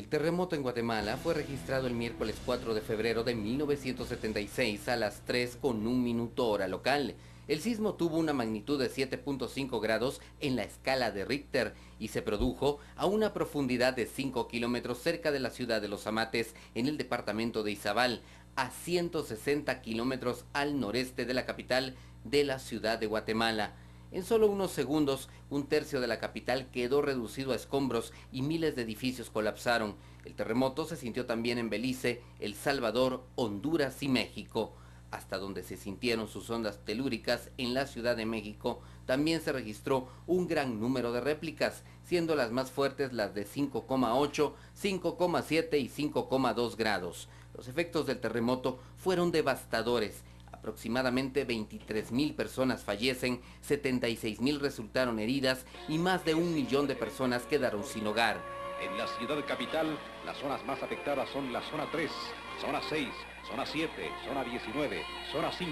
El terremoto en Guatemala fue registrado el miércoles 4 de febrero de 1976 a las 3:01 hora local. El sismo tuvo una magnitud de 7.5 grados en la escala de Richter y se produjo a una profundidad de 5 kilómetros cerca de la ciudad de Los Amates, en el departamento de Izabal, a 160 kilómetros al noreste de la capital de la ciudad de Guatemala. En solo unos segundos, un tercio de la capital quedó reducido a escombros y miles de edificios colapsaron. El terremoto se sintió también en Belice, El Salvador, Honduras y México. Hasta donde se sintieron sus ondas telúricas en la Ciudad de México, también se registró un gran número de réplicas, siendo las más fuertes las de 5,8, 5,7 y 5,2 grados. Los efectos del terremoto fueron devastadores. Aproximadamente 23.000 personas fallecen, 76.000 resultaron heridas y más de 1 millón de personas quedaron sin hogar. En la ciudad capital, las zonas más afectadas son la zona 3, zona 6, zona 7, zona 19, zona 5.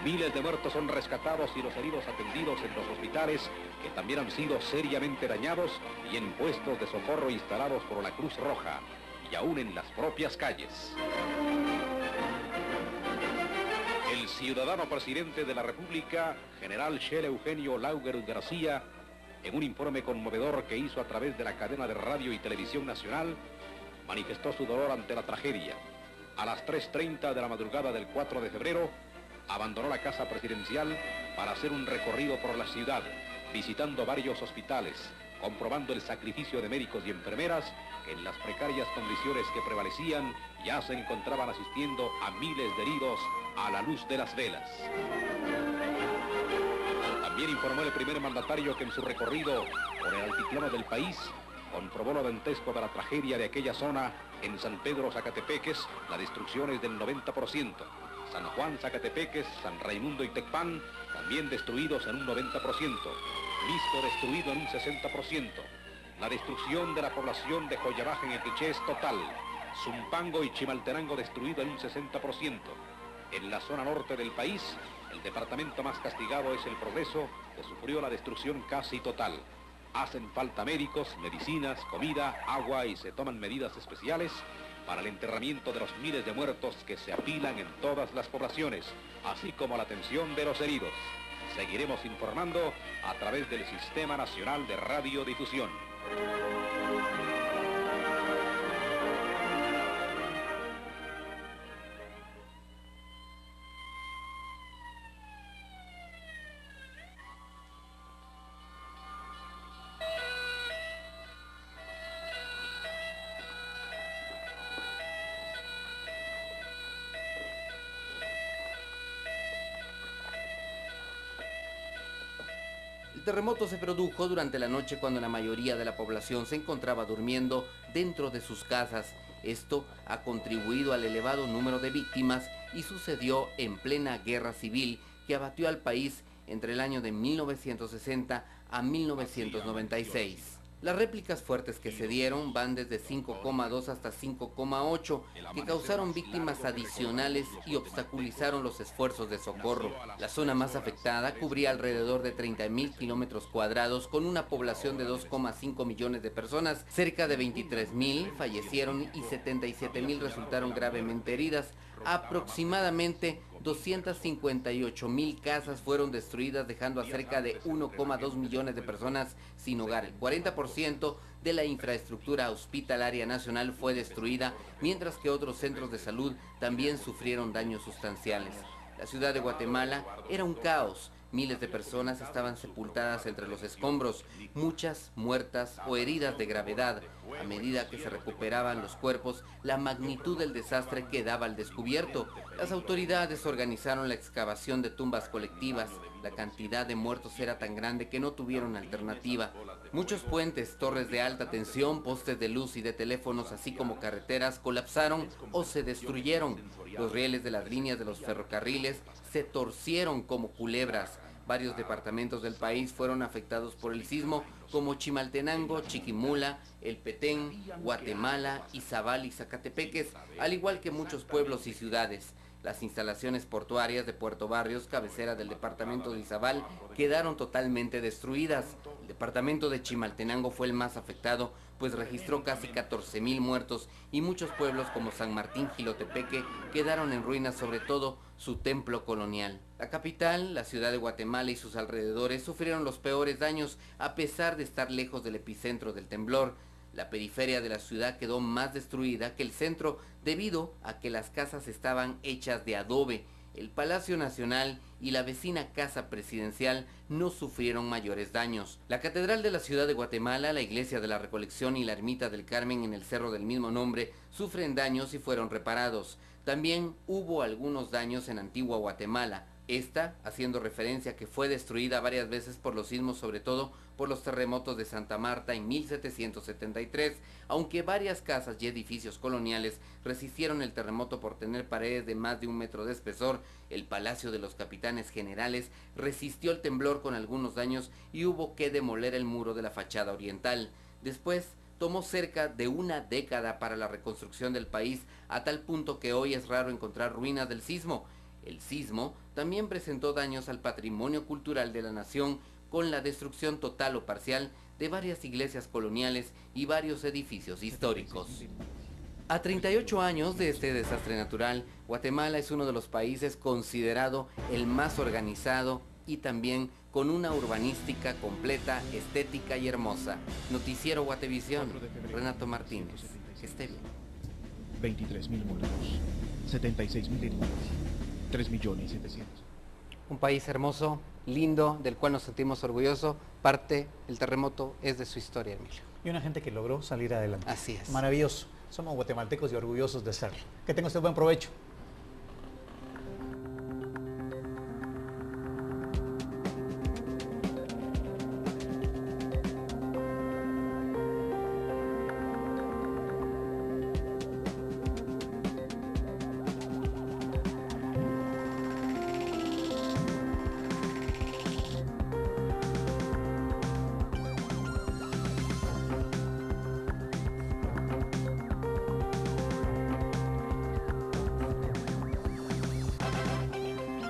Miles de muertos son rescatados y los heridos atendidos en los hospitales, que también han sido seriamente dañados, y en puestos de socorro instalados por la Cruz Roja, y aún en las propias calles. El ciudadano presidente de la República, general Shell Eugenio Lauger García, en un informe conmovedor que hizo a través de la cadena de radio y televisión nacional, manifestó su dolor ante la tragedia. A las 3:30 de la madrugada del 4 de febrero, abandonó la casa presidencial para hacer un recorrido por la ciudad, visitando varios hospitales, comprobando el sacrificio de médicos y enfermeras que en las precarias condiciones que prevalecían ya se encontraban asistiendo a miles de heridos a la luz de las velas. También informó el primer mandatario que en su recorrido por el altiplano del país comprobó lo dantesco de la tragedia de aquella zona. En San Pedro Zacatepeques la destrucción es del 90%, San Juan Zacatepeques, San Raimundo y Tecpan también destruidos en un 90%, Lisco destruido en un 60%, la destrucción de la población de Joyabaja en el Quiché es total, Zumpango y Chimaltenango destruido en un 60%. En la zona norte del país, el departamento más castigado es el Progreso, que sufrió la destrucción casi total. Hacen falta médicos, medicinas, comida, agua y se toman medidas especiales para el enterramiento de los miles de muertos que se apilan en todas las poblaciones, así como la atención de los heridos. Seguiremos informando a través del Sistema Nacional de Radiodifusión. El terremoto se produjo durante la noche cuando la mayoría de la población se encontraba durmiendo dentro de sus casas. Esto ha contribuido al elevado número de víctimas y sucedió en plena guerra civil que abatió al país entre el año de 1960 a 1996. Las réplicas fuertes que se dieron van desde 5,2 hasta 5,8, que causaron víctimas adicionales y obstaculizaron los esfuerzos de socorro. La zona más afectada cubría alrededor de 30.000 kilómetros cuadrados, con una población de 2,5 millones de personas. Cerca de 23.000 fallecieron y 77.000 resultaron gravemente heridas. Aproximadamente 258.000 casas fueron destruidas, dejando a cerca de 1,2 millones de personas sin hogar. El 40% de la infraestructura hospitalaria nacional fue destruida, mientras que otros centros de salud también sufrieron daños sustanciales. La ciudad de Guatemala era un caos. Miles de personas estaban sepultadas entre los escombros, muchas muertas o heridas de gravedad. A medida que se recuperaban los cuerpos, la magnitud del desastre quedaba al descubierto. Las autoridades organizaron la excavación de tumbas colectivas. La cantidad de muertos era tan grande que no tuvieron alternativa. Muchos puentes, torres de alta tensión, postes de luz y de teléfonos, así como carreteras, colapsaron o se destruyeron. Los rieles de las líneas de los ferrocarriles se torcieron como culebras. Varios departamentos del país fueron afectados por el sismo, como Chimaltenango, Chiquimula, El Petén, Guatemala, Izabal y Zacatepeques, al igual que muchos pueblos y ciudades. Las instalaciones portuarias de Puerto Barrios, cabecera del departamento de Izabal, quedaron totalmente destruidas. El departamento de Chimaltenango fue el más afectado, pues registró casi 14,000 muertos y muchos pueblos como San Martín Jilotepeque quedaron en ruinas, sobre todo su templo colonial. La capital, la ciudad de Guatemala y sus alrededores sufrieron los peores daños a pesar de estar lejos del epicentro del temblor. La periferia de la ciudad quedó más destruida que el centro debido a que las casas estaban hechas de adobe. El Palacio Nacional y la vecina Casa Presidencial no sufrieron mayores daños. La Catedral de la Ciudad de Guatemala, la Iglesia de la Recolección y la Ermita del Carmen en el cerro del mismo nombre sufren daños y fueron reparados. También hubo algunos daños en Antigua Guatemala. Esta haciendo referencia a que fue destruida varias veces por los sismos, sobre todo por los terremotos de Santa Marta en 1773, aunque varias casas y edificios coloniales resistieron el terremoto por tener paredes de más de 1 metro de espesor. El Palacio de los Capitanes Generales resistió el temblor con algunos daños y hubo que demoler el muro de la fachada oriental. Después tomó cerca de una década para la reconstrucción del país, a tal punto que hoy es raro encontrar ruinas del sismo. El sismo también presentó daños al patrimonio cultural de la nación, con la destrucción total o parcial de varias iglesias coloniales y varios edificios históricos. A 38 años de este desastre natural, Guatemala es uno de los países considerado el más organizado y también con una urbanística completa, estética y hermosa. Noticiero Guatevisión, Renato Martínez. Que esté bien. 23,000 muertos, 76,000 heridos, 3,700,000. Un país hermoso, lindo, del cual nos sentimos orgullosos. Parte del terremoto es de su historia, Emilio. Y una gente que logró salir adelante. Así es. Maravilloso. Somos guatemaltecos y orgullosos de serlo. Que tenga usted buen provecho.